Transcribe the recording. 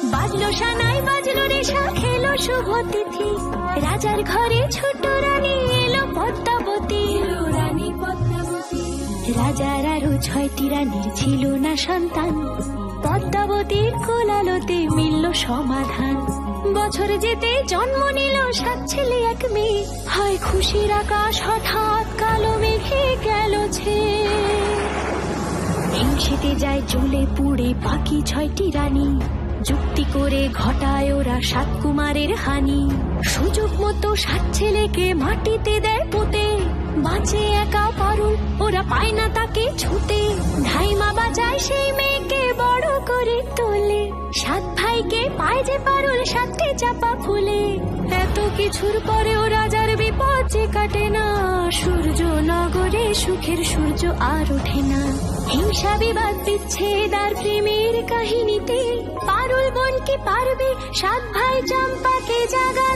বাজলো সানাই বাজলো রেশা খেলো শুভ তিথি, রাজার ঘরে ছোট রানী এলো পদ্মাবতী। রাজার আরো 6টি রানীর ছিল না সন্তান, পদ্মাবতীর কোলালোতে মিলল সমাধান। বছর যেতে জন্ম নিল 7 ছেলে 1 মেয়ে, হয় খুশির আকাশ হঠাৎ কালো মেঘে গেল ছেয়ে। হিংসেতে যায় জ্বলে পুড়ে বাকি 6টি রানী, যুক্তি করে ঘটায় ওরা 7 কুমারের হানি। সুযোগ মতো 7 ছেলেকে মাটিতে দেয় পুঁতে, বাঁচে একা পারুল ওরা পায় না তাকে ছুতে। ধাইমা বাজায় সেই মেয়েকে বড় করে তোলে, 7 ভাইকে পায় যে পারুল 7টি চাপা ফুলে। এত কিছুর পরেও রাজার বিপদ যে কাটে না, সূর্য নগরে সুখের সূর্য আর ওঠে না। হিংসা বিবাদ বিচ্ছেদ আর প্রেমের কাহিনীতে পারুল বোন কি পারবে 7 ভাই চম্পাকে জাগা